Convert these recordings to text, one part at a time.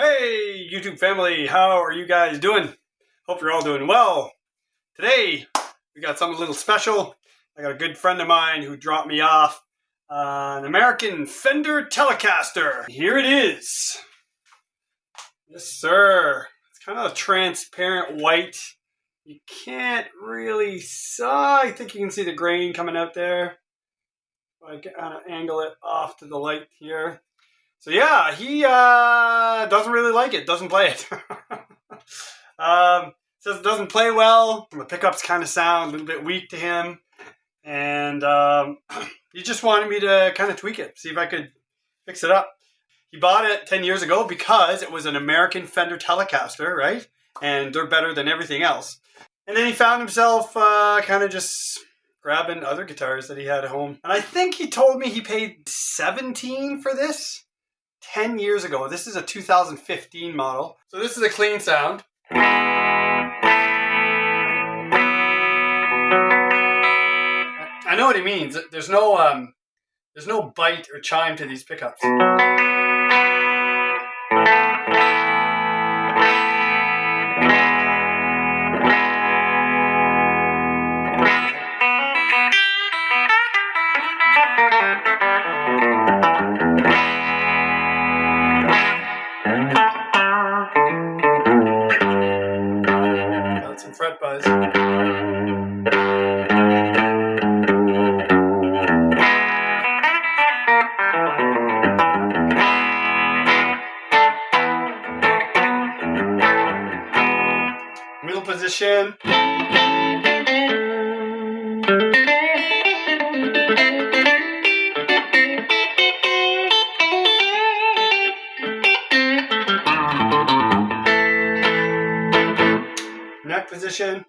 Hey YouTube family, how are you guys doing? Hope you're all doing well. Today we got something a little special. I got a good friend of mine who dropped me off an American Fender Telecaster. Here it is. Yes sir. It's kind of a transparent white. You can't really I think you can see the grain coming out there. I kind of angle it off to the light here. So yeah, he doesn't really like it, doesn't play it. Says it doesn't play well. The pickups kind of sound a little bit weak to him. And he just wanted me to kind of tweak it, see if I could fix it up. He bought it 10 years ago because it was an American Fender Telecaster, right? And they're better than everything else. And then he found himself kind of just grabbing other guitars that he had at home. And I think he told me he paid $17 for this 10 years ago. This is a 2015 model. So this is a clean sound. I know what he means. There's no bite or chime to these pickups. Got some fret buzz. Middle position. Neck position.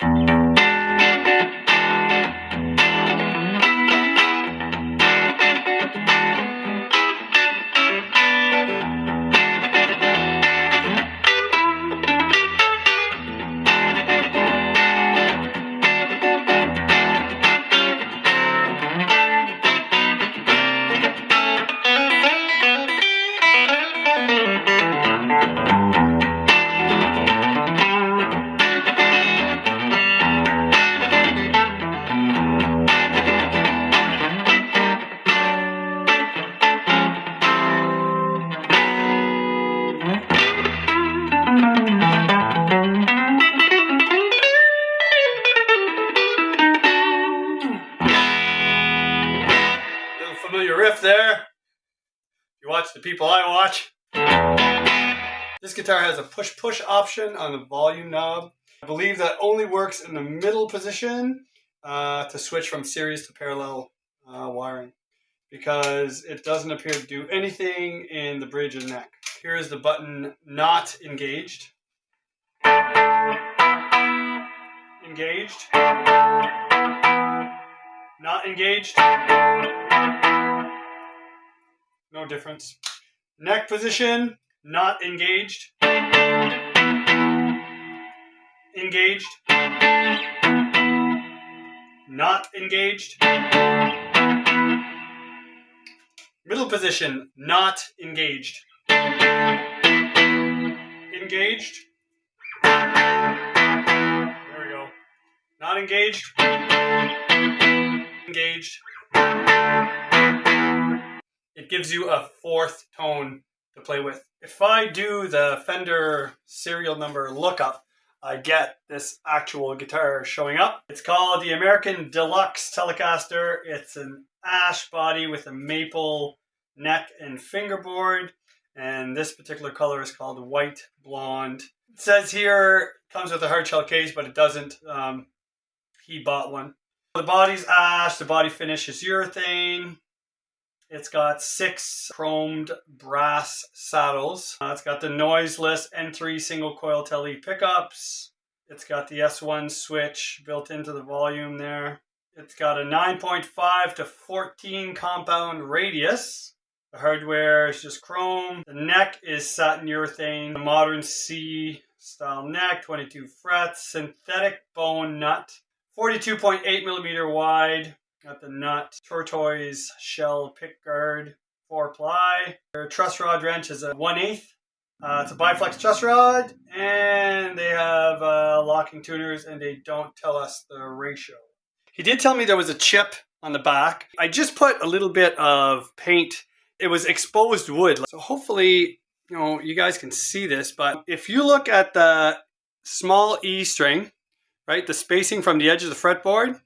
Familiar riff there. If you watch the people I watch. This guitar has a push-push option on the volume knob. I believe that only works in the middle position to switch from series to parallel wiring, because it doesn't appear to do anything in the bridge and neck. Here is the button not engaged. Engaged. Not engaged. No difference. Neck position, not engaged. Engaged. Not engaged. Middle position, not engaged. Engaged. There we go. Not engaged. Engaged. It gives you a fourth tone to play with. If I do the Fender serial number lookup, I get this actual guitar showing up. It's called the American DLX Telecaster. It's an ash body with a maple neck and fingerboard. And this particular color is called white blonde. It says here it comes with a hard shell case, but it doesn't. He bought one. The body's ash, the body finish is urethane. It's got 6 chromed brass saddles. It's got the noiseless N3 single coil Tele pickups. It's got the S1 switch built into the volume there. It's got a 9.5 to 14 compound radius. The hardware is just chrome. The neck is satin urethane. The modern C style neck, 22 frets, synthetic bone nut, 42.8 millimeter wide. Got the nut, tortoise shell pick guard, 4-ply. Their truss rod wrench is a 1/8. It's a biflex truss rod, and they have locking tuners, and they don't tell us the ratio. He did tell me there was a chip on the back. I just put a little bit of paint. It was exposed wood, so hopefully, you know, you guys can see this. But if you look at the small E string, right, the spacing from the edge of the fretboard,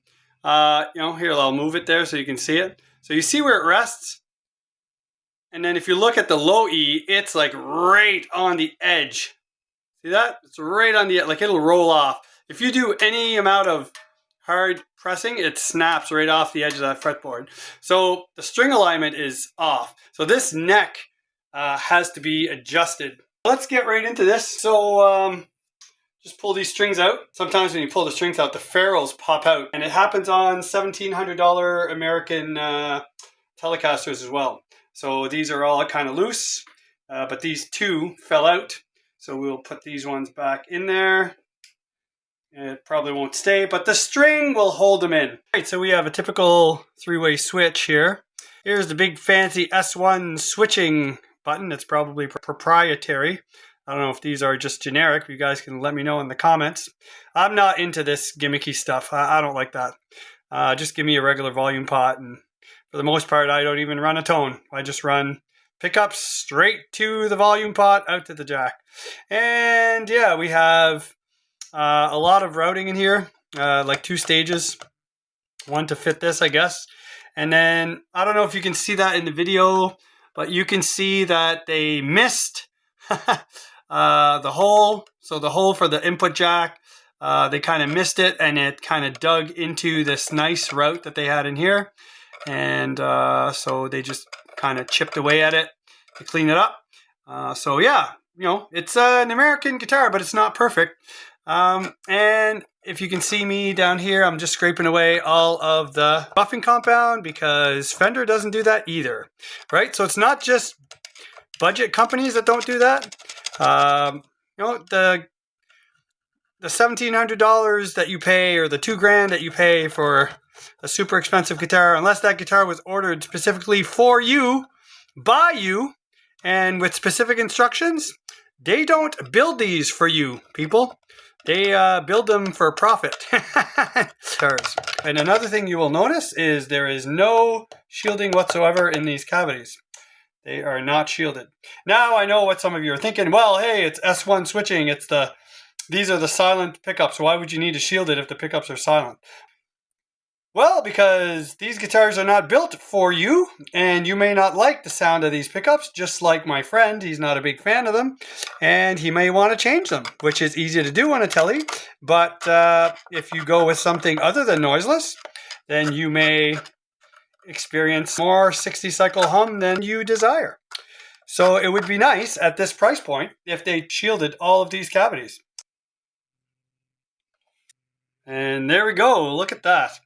you know, here I'll move it there so you can see it. So you see where it rests? And then if you look at the low E, it's like right on the edge. See that? It's right on the edge, like it'll roll off. If you do any amount of hard pressing, it snaps right off the edge of that fretboard. So the string alignment is off. So this neck has to be adjusted. Let's get right into this. So just pull these strings out. Sometimes when you pull the strings out, the ferrules pop out. And it happens on $1,700 American Telecasters as well. So these are all kind of loose, but these two fell out. So we'll put these ones back in there. It probably won't stay, but the string will hold them in. All right, so we have a typical three-way switch here. Here's the big fancy S1 switching button. It's probably proprietary. I don't know if these are just generic. You guys can let me know in the comments. I'm not into this gimmicky stuff. I don't like that. Just give me a regular volume pot, and for the most part, I don't even run a tone. I just run pickups straight to the volume pot, out to the jack. And yeah, we have a lot of routing in here, like 2 stages. One to fit this, I guess. And then, I don't know if you can see that in the video, but you can see that they missed the hole. So the hole for the input jack, they kind of missed it, and it kind of dug into this nice route that they had in here. And so they just kind of chipped away at it to clean it up. So yeah, you know, it's an American guitar, but it's not perfect. And if you can see me down here, I'm just scraping away all of the buffing compound because Fender doesn't do that either, right? So it's not just budget companies that don't do that. You know, the $1,700 that you pay, or the $2,000 that you pay for a super expensive guitar, unless that guitar was ordered specifically for you, by you, and with specific instructions, they don't build these for you, people. They build them for profit. And another thing you will notice is there is no shielding whatsoever in these cavities. They are not shielded. Now I know what some of you are thinking. Well, hey, it's S1 switching. These are the silent pickups. Why would you need to shield it if the pickups are silent? Well, because these guitars are not built for you, and you may not like the sound of these pickups, just like my friend. He's not a big fan of them, and he may want to change them, which is easy to do on a Tele. But if you go with something other than noiseless, then you may experience more 60-cycle hum than you desire. So it would be nice at this price point if they shielded all of these cavities. And there we go. Look at that.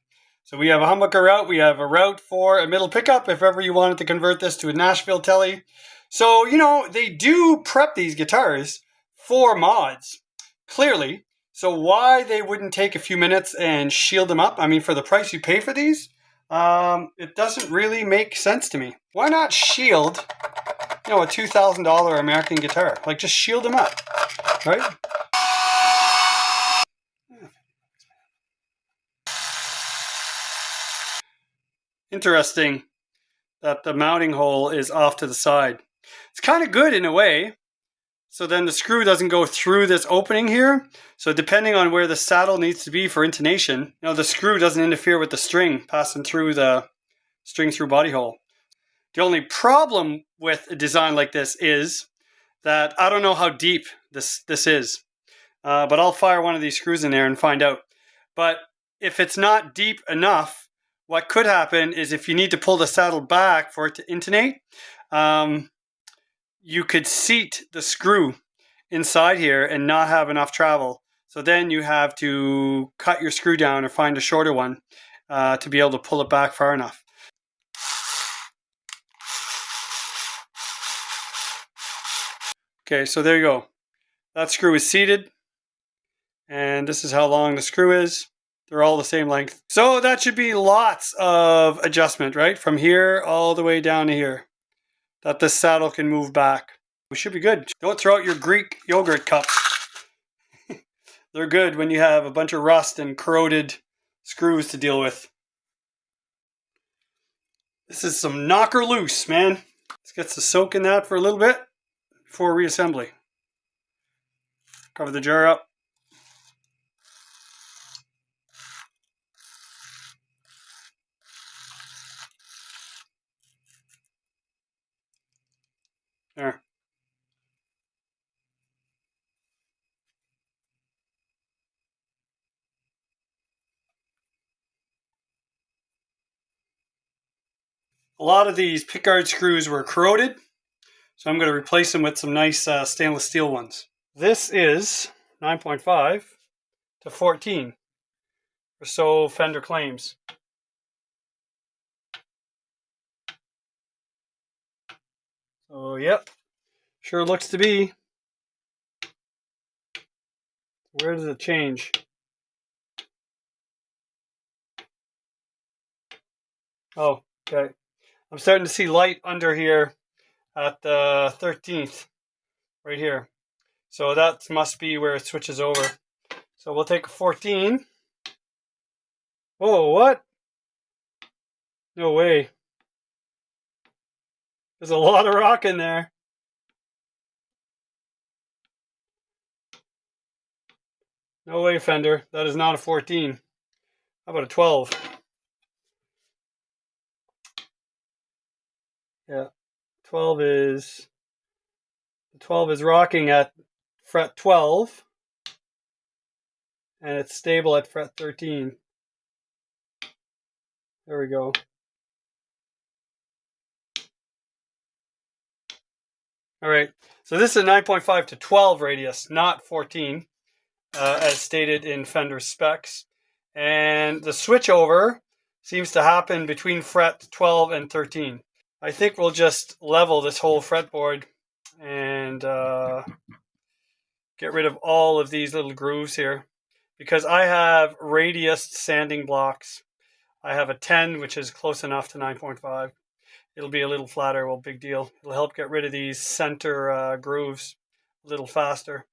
So we have a humbucker route. We have a route for a middle pickup if ever you wanted to convert this to a Nashville Tele. So, you know, they do prep these guitars for mods, clearly. So why they wouldn't take a few minutes and shield them up? I mean, for the price you pay for these, it doesn't really make sense to me. Why not shield, you know, a $2,000 American guitar? Like, just shield them up, right? Interesting that the mounting hole is off to the side. It's kind of good in a way. So then the screw doesn't go through this opening here. So depending on where the saddle needs to be for intonation, you know, the screw doesn't interfere with the string passing through the string through body hole. The only problem with a design like this is that I don't know how deep this is. But I'll fire one of these screws in there and find out. But if it's not deep enough, what could happen is if you need to pull the saddle back for it to intonate, you could seat the screw inside here and not have enough travel. So then you have to cut your screw down or find a shorter one to be able to pull it back far enough. Okay, so there you go. That screw is seated. And this is how long the screw is. They're all the same length. So that should be lots of adjustment, right? From here all the way down to here. That the saddle can move back. We should be good. Don't throw out your Greek yogurt cups. They're good when you have a bunch of rust and corroded screws to deal with. This is some knocker loose, man. Let's get to soak in that for a little bit before reassembly. Cover the jar up. There. A lot of these pickguard screws were corroded, so I'm going to replace them with some nice stainless steel ones. This is 9.5 to 14, or so Fender claims. So, yep, sure looks to be. Where does it change? Oh, okay. I'm starting to see light under here at the 13th, right here. So that must be where it switches over. So we'll take a 14. Whoa, what? No way. There's a lot of rock in there. No way, Fender. That is not a 14. How about a 12? Yeah. 12 is rocking at fret 12. And it's stable at fret 13. There we go. All right. So this is a 9.5 to 12 radius, not 14. As stated in Fender specs. And the switchover seems to happen between fret 12 and 13. I think we'll just level this whole fretboard and get rid of all of these little grooves here, because I have radius sanding blocks. I have a 10, which is close enough to 9.5. It'll be a little flatter, well, big deal. It'll help get rid of these center grooves a little faster.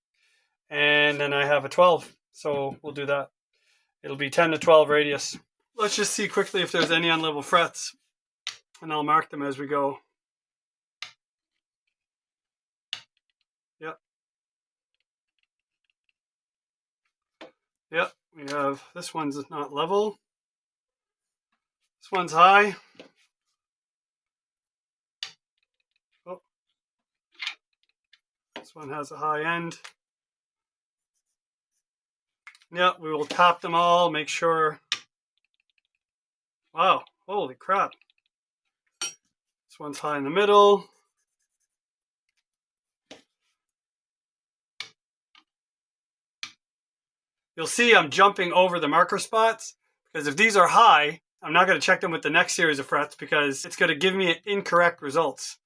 And then I have a 12, so we'll do that. It'll be 10 to 12 radius. Let's just see quickly if there's any unlevel frets, and I'll mark them as we go. Yep. Yep, we have, this one's not level. This one's high. Oh. This one has a high end. Yeah, we will tap them all, make sure. Wow, holy crap. This one's high in the middle. You'll see I'm jumping over the marker spots, because if these are high, I'm not going to check them with the next series of frets because it's going to give me incorrect results.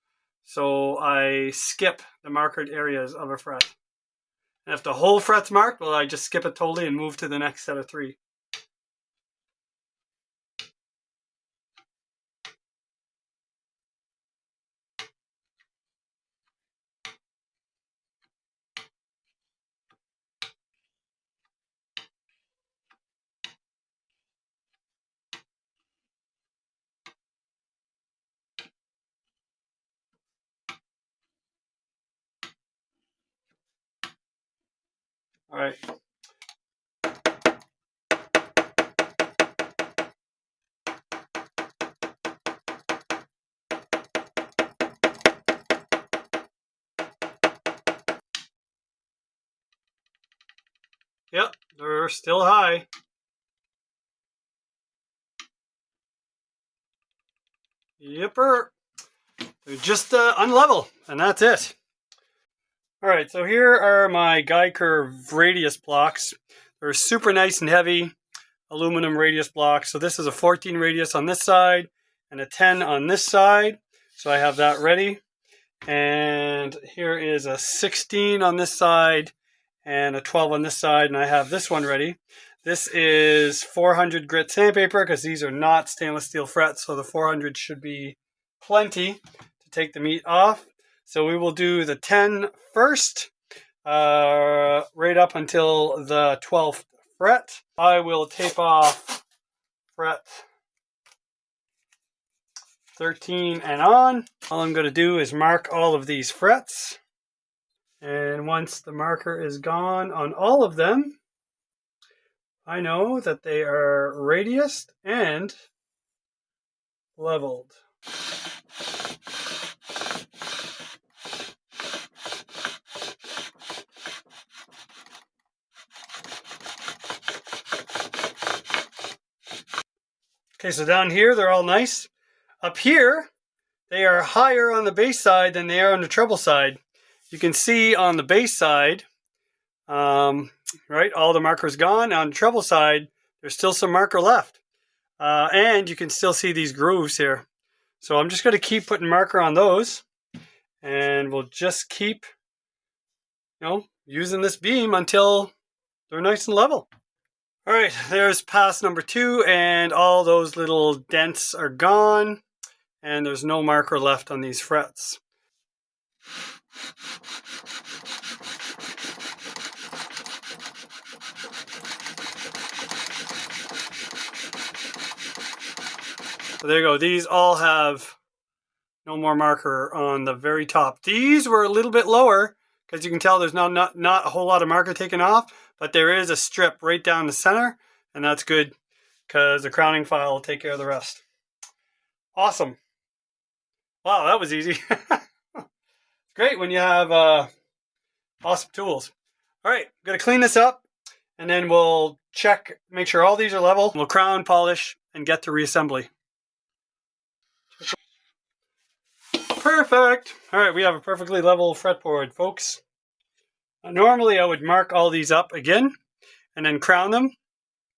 So I skip the marked areas of a fret. And if the whole fret's marked, well, I just skip it totally and move to the next set of 3. All right. Yep, they're still high. Yepper. They're just unlevel, and that's it. All right, so here are my guide curve radius blocks. They're super nice and heavy aluminum radius blocks. So this is a 14 radius on this side and a 10 on this side. So I have that ready. And here is a 16 on this side and a 12 on this side, and I have this one ready. This is 400 grit sandpaper because these are not stainless steel frets, so the 400 should be plenty to take the meat off. So we will do the 10 first, right up until the 12th fret. I will tape off fret 13 and on. All I'm going to do is mark all of these frets. And once the marker is gone on all of them, I know that they are radiused and leveled. Okay, so down here they're all nice. Up here, they are higher on the bass side than they are on the treble side. You can see on the bass side, right, all the markers gone. On the treble side, there's still some marker left. And you can still see these grooves here. So I'm just going to keep putting marker on those. And we'll just keep, using this beam until they're nice and level. All right, there's pass number 2, and all those little dents are gone. And there's no marker left on these frets. So there you go. These all have no more marker on the very top. These were a little bit lower because you can tell there's not a whole lot of marker taken off, but there is a strip right down the center, and that's good because the crowning file will take care of the rest. Awesome. Wow, that was easy. Great when you have awesome tools. All right, I'm going to clean this up, and then we'll check, make sure all these are level. We'll crown, polish, and get to reassembly. Perfect. All right, we have a perfectly level fretboard, folks. Normally, I would mark all these up again and then crown them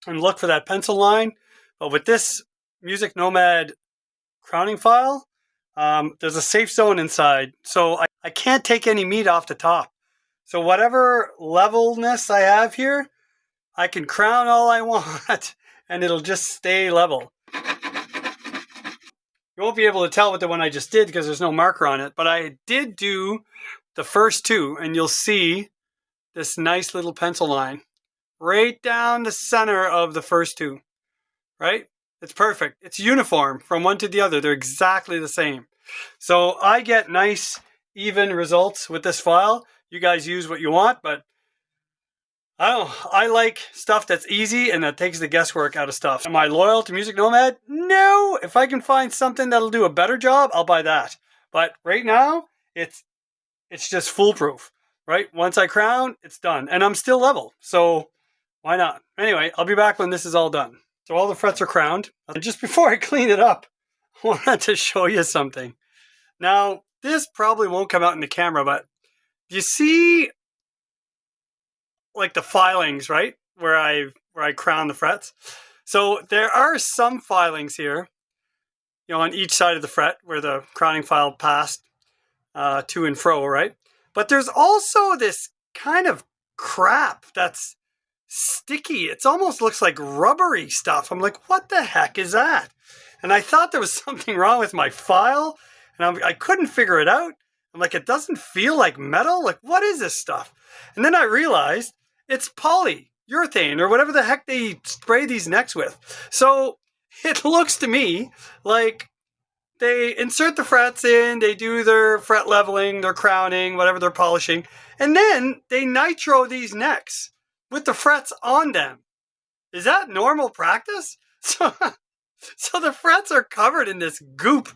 and look for that pencil line. But with this Music Nomad crowning file, there's a safe zone inside. So I can't take any meat off the top. So whatever levelness I have here, I can crown all I want and it'll just stay level. You won't be able to tell with the one I just did because there's no marker on it, but I did do the first 2, and you'll see this nice little pencil line right down the center of the first 2, right? It's perfect. It's uniform from one to the other. They're exactly the same. So I get nice, even results with this file. You guys use what you want, but I like stuff that's easy and that takes the guesswork out of stuff. Am I loyal to Music Nomad? No. If I can find something that'll do a better job, I'll buy that. But right now, it's just foolproof, right? Once I crown, it's done. And I'm still level, so why not? Anyway, I'll be back when this is all done. So all the frets are crowned. And just before I clean it up, I wanted to show you something. Now, this probably won't come out in the camera, but you see like the filings, right? Where I crown the frets. So there are some filings here, on each side of the fret where the crowning file passed to and fro, right? But there's also this kind of crap that's sticky. It almost looks like rubbery stuff. I'm like, what the heck is that? And I thought there was something wrong with my file, and I couldn't figure it out. I'm like, it doesn't feel like metal. Like, what is this stuff? And then I realized it's polyurethane or whatever the heck they spray these necks with. So it looks to me like they insert the frets in, they do their fret leveling, their crowning, whatever they're polishing, and then they nitro these necks with the frets on them. Is that normal practice? So the frets are covered in this goop,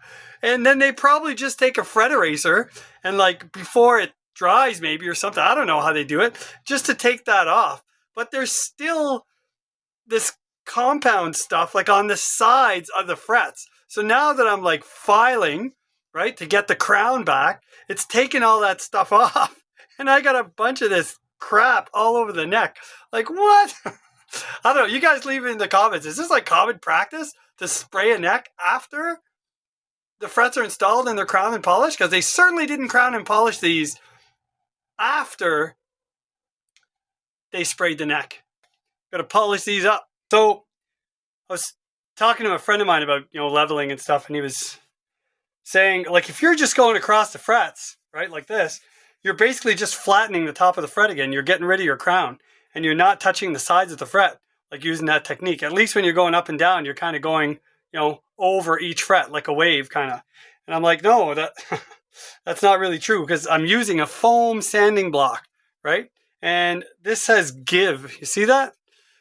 and then they probably just take a fret eraser and before it dries maybe or something, I don't know how they do it, just to take that off. But there's still this compound stuff on the sides of the frets. So now that I'm filing, right, to get the crown back, it's taking all that stuff off. And I got a bunch of this crap all over the neck. Like, what? I don't know. You guys leave it in the comments. Is this common practice to spray a neck after the frets are installed and they're crowned and polished? Because they certainly didn't crown and polish these after they sprayed the neck. Got to polish these up. So I was talking to a friend of mine about leveling and stuff, and he was saying if you're just going across the frets, right, like this, you're basically just flattening the top of the fret again. You're getting rid of your crown, and you're not touching the sides of the fret, like using that technique. At least when you're going up and down, you're kind of going, over each fret like a wave kind of. And I'm like, no, that's not really true, because I'm using a foam sanding block, right? And this says give. You see that?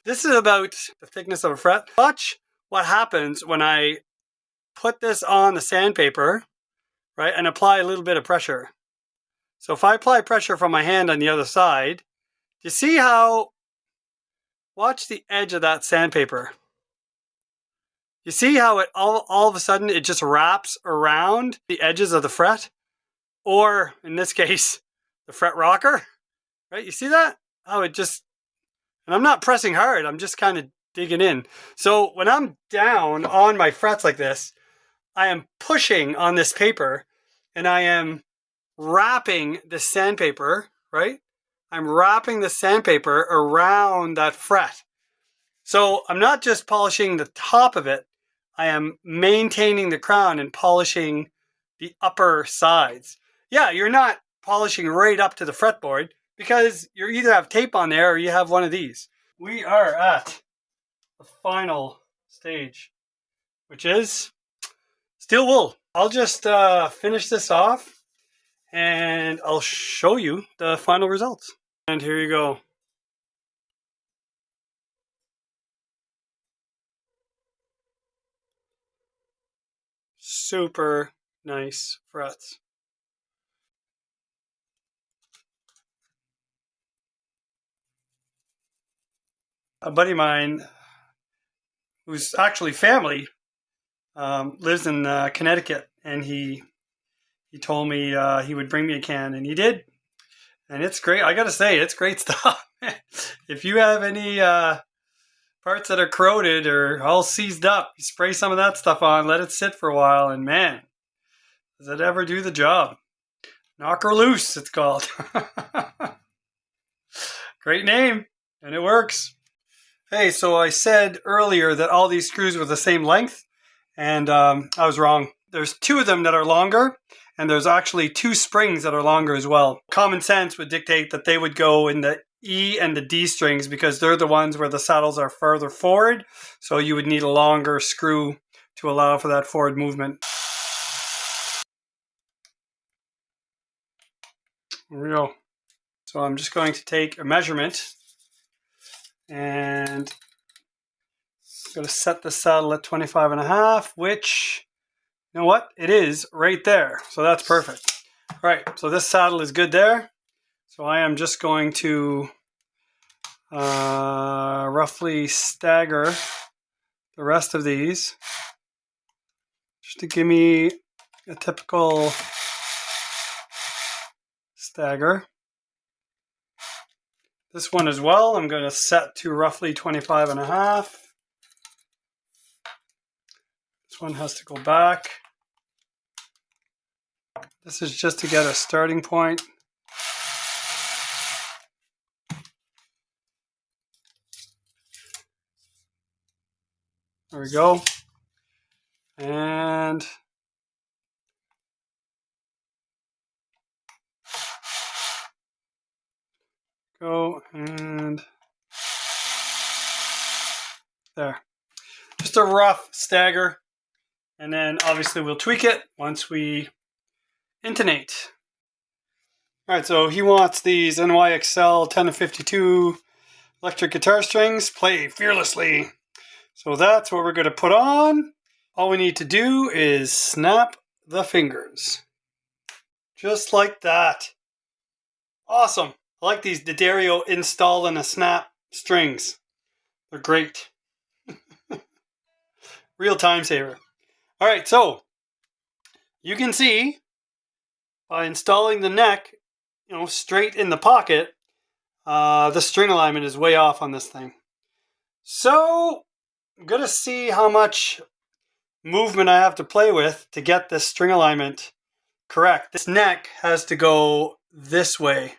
This is about the thickness of a fret. Watch what happens when I put this on the sandpaper, right, and apply a little bit of pressure. So if I apply pressure from my hand on the other side, you see how, watch the edge of that sandpaper. You see how it all of a sudden it just wraps around the edges of the fret, or in this case, the fret rocker, right? You see that? How it just, and I'm not pressing hard, I'm just kind of digging in. So when I'm down on my frets like this, I am pushing on this paper, and I am wrapping the sandpaper, right? I'm wrapping the sandpaper around that fret. So I'm not just polishing the top of it, I am maintaining the crown and polishing the upper sides. Yeah, you're not polishing right up to the fretboard, because you either have tape on there or you have one of these. We are at the final stage, which is steel wool. I'll just finish this off and I'll show you the final results. And here you go. Super nice frets. A buddy of mine, who's actually family, lives in Connecticut, and he told me he would bring me a can, and he did. And it's great. I gotta say, it's great stuff. If you have any parts that are corroded or all seized up, you spray some of that stuff on, let it sit for a while, and man, does it ever do the job. Knock her loose, it's called. Great name, and it works. Hey, so I said earlier that all these screws were the same length, and I was wrong. There's two of them that are longer, and there's actually two springs that are longer as well. Common sense would dictate that they would go in the E and the D strings, because they're the ones where the saddles are further forward, so you would need a longer screw to allow for that forward movement. Here we go. So I'm just going to take a measurement, and I'm going to set the saddle at 25.5, which, you know what? It is right there. So that's perfect. All right, so this saddle is good there. So I am just going to roughly stagger the rest of these, just to give me a typical stagger. This one as well, I'm going to set to roughly 25.5. This one has to go back. This is just to get a starting point. There we go. And go, and there. Just a rough stagger, and then obviously we'll tweak it once we intonate. All right, so he wants these NYXL 10 to 52 electric guitar strings, play fearlessly. So that's what we're going to put on. All we need to do is snap the fingers. Just like that. Awesome. I like these D'Addario install and a snap strings. They're great. Real time saver. All right, so you can see by installing the neck, straight in the pocket, the string alignment is way off on this thing. So I'm going to see how much movement I have to play with to get this string alignment correct. This neck has to go this way.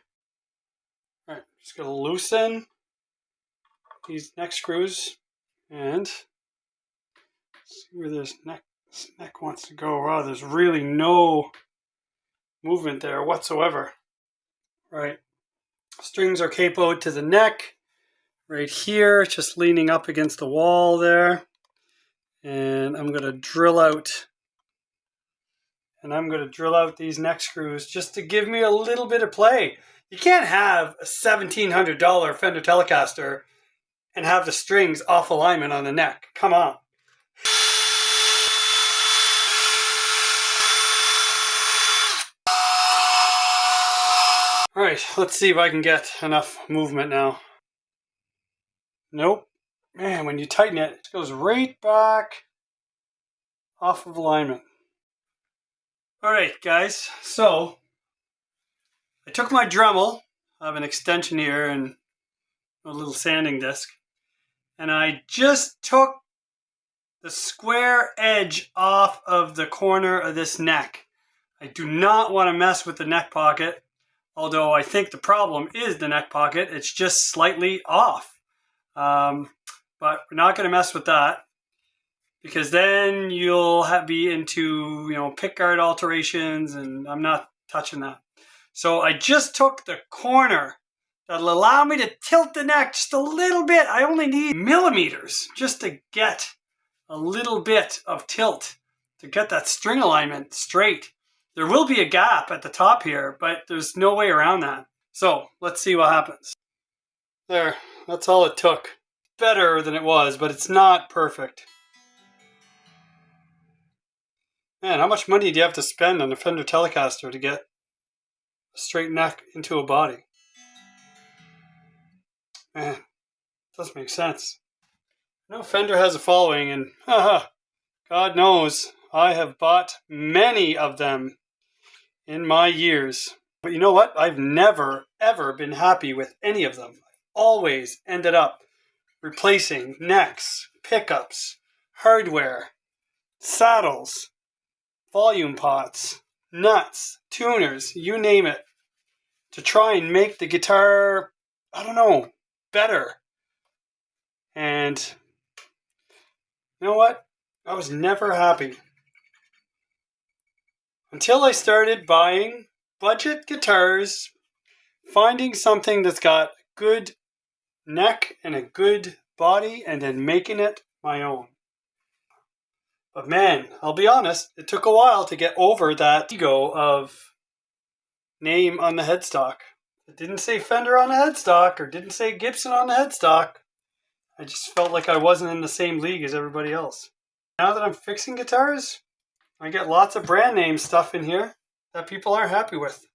All right, just going to loosen these neck screws and see where this neck wants to go. Wow, there's really no movement there whatsoever. Right. Strings are capoed to the neck. Right here, just leaning up against the wall there. And I'm going to drill out. And I'm going to drill out these neck screws just to give me a little bit of play. You can't have a $1,700 Fender Telecaster and have the strings off alignment on the neck. Come on. All right, let's see if I can get enough movement now. Nope. Man, when you tighten it, it goes right back off of alignment. All right, guys, so I took my Dremel. I have an extension here and a little sanding disc. And I just took the square edge off of the corner of this neck. I do not want to mess with the neck pocket, although I think the problem is the neck pocket. It's just slightly off. But we're not going to mess with that, because then you'll be into, pickguard alterations, and I'm not touching that. So I just took the corner that'll allow me to tilt the neck just a little bit. I only need millimeters just to get a little bit of tilt to get that string alignment straight. There will be a gap at the top here, but there's no way around that. So let's see what happens. There, that's all it took. Better than it was, but it's not perfect. Man, how much money do you have to spend on a Fender Telecaster to get a straight neck into a body? Man, it does make sense. I know Fender has a following, and God knows I have bought many of them in my years. But you know what? I've never, ever been happy with any of them. I've always ended up replacing necks, pickups, hardware, saddles, volume pots, nuts, tuners, you name it, to try and make the guitar, better. And you know what? I was never happy. Until I started buying budget guitars, finding something that's got good neck and a good body, and then making it my own. But man, I'll be honest, it took a while to get over that ego of name on the headstock. It didn't say Fender on the headstock, or didn't say Gibson on the headstock. I just felt like I wasn't in the same league as everybody else. Now that I'm fixing guitars, I get lots of brand name stuff in here that people aren't happy with.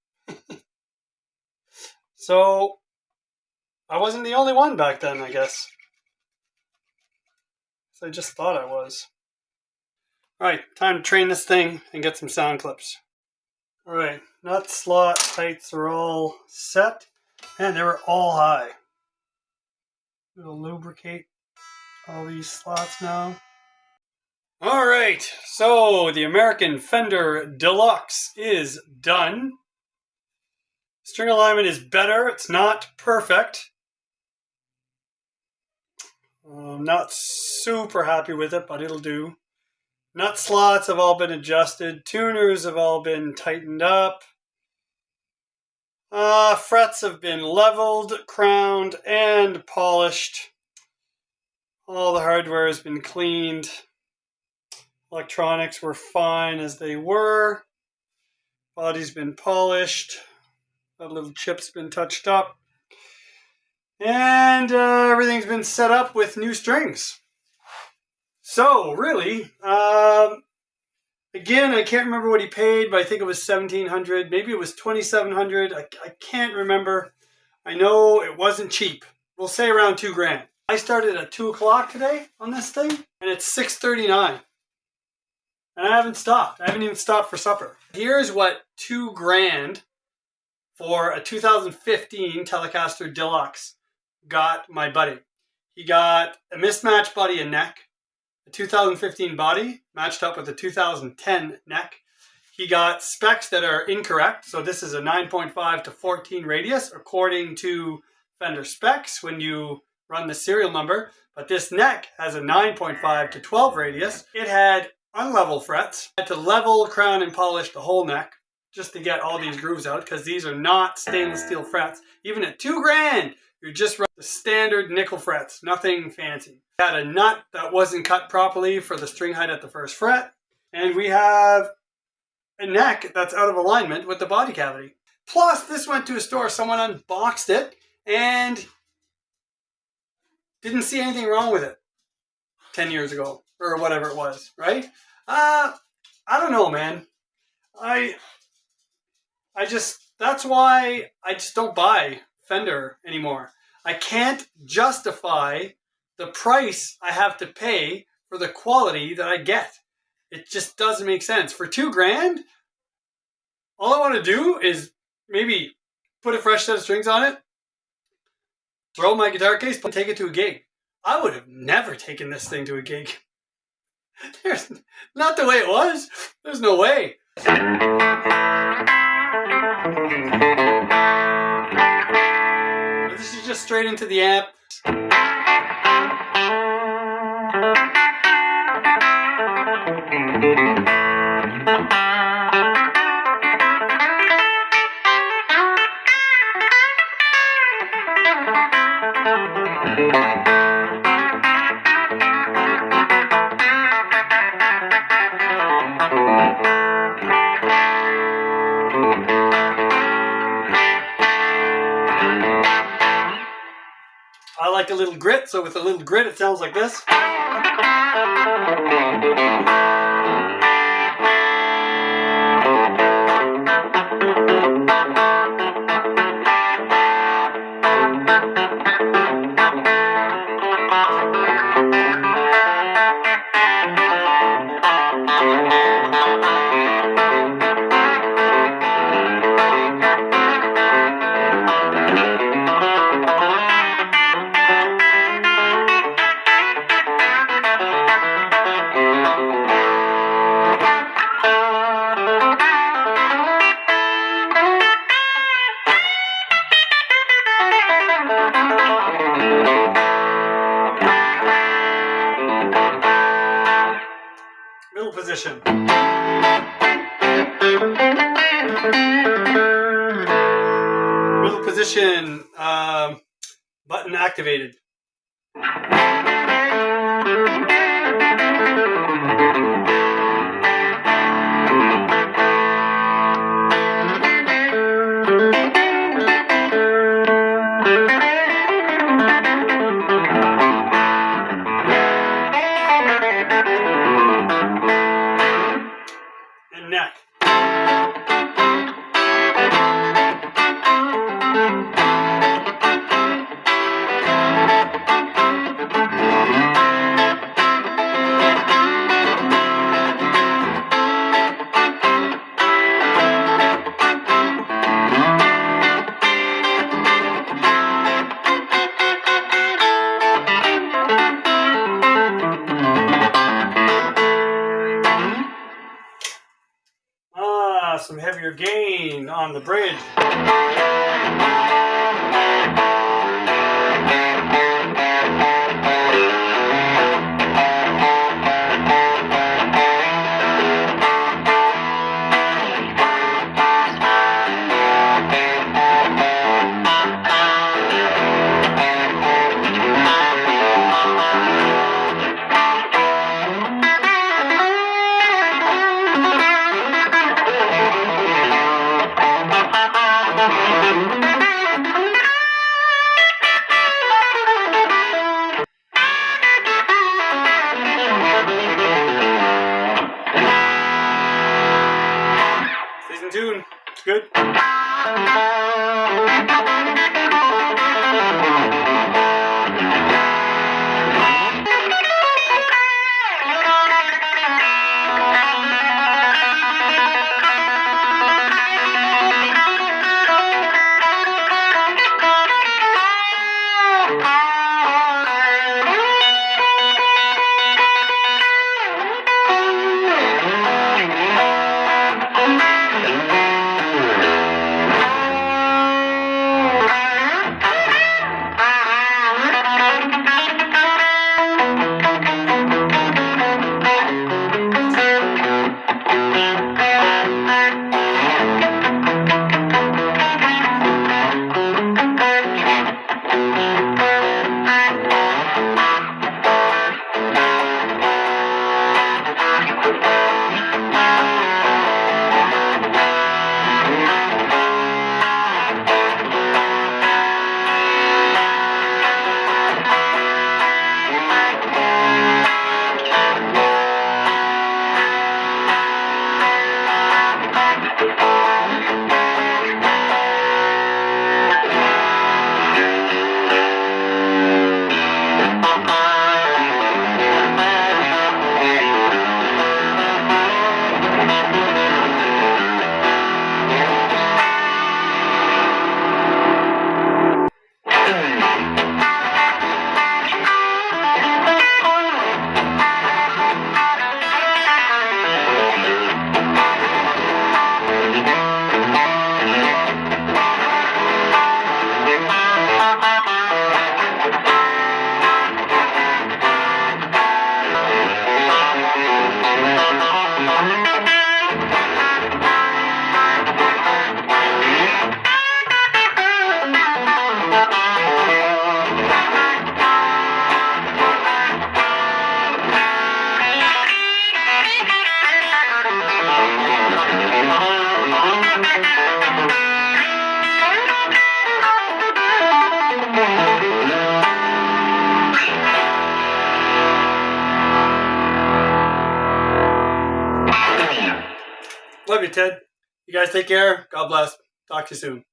So I wasn't the only one back then, I guess. So I just thought I was. Alright, time to train this thing and get some sound clips. Alright, nut slot heights are all set. And they were all high. We'll lubricate all these slots now. Alright, so the American Fender Deluxe is done. String alignment is better. It's not perfect. I'm not super happy with it, but it'll do. Nut slots have all been adjusted. Tuners have all been tightened up. Frets have been leveled, crowned, and polished. All the hardware has been cleaned. Electronics were fine as they were. Body's been polished. That little chip's been touched up. And everything's been set up with new strings. So, really, again, I can't remember what he paid, but I think it was $1,700. Maybe it was $2,700. I can't remember. I know it wasn't cheap. We'll say around $2,000. I started at 2 o'clock today on this thing, and it's 6:39. And I haven't stopped. I haven't even stopped for supper. Here's what $2,000 for a 2015 Telecaster Deluxe got my buddy. He got a mismatched body and neck, a 2015 body matched up with a 2010 neck. He got specs that are incorrect. So this is a 9.5 to 14 radius according to Fender specs when you run the serial number. But this neck has a 9.5 to 12 radius. It had unlevel frets. I had to level, crown, and polish the whole neck. just to get all these grooves out, because these are not stainless steel frets. Even at $2,000, you're just running the standard nickel frets, nothing fancy. We had a nut that wasn't cut properly for the string height at the first fret, and we have a neck that's out of alignment with the body cavity. Plus, this went to a store, someone unboxed it, and didn't see anything wrong with it 10 years ago, or whatever it was, right? I don't know, man. That's why I just don't buy Fender anymore. I can't justify the price I have to pay for the quality that I get. It just doesn't make sense. For $2,000, all I want to do is maybe put a fresh set of strings on it, throw my guitar case, and take it to a gig. I would have never taken this thing to a gig. There's not the way it was. There's no way. This is just straight into the amp. I like a little grit, so with a little grit it sounds like this. Middle position. Middle position, button activated. And neck. Some heavier gain on the bridge. Love you, Ted. You guys take care. God bless. Talk to you soon.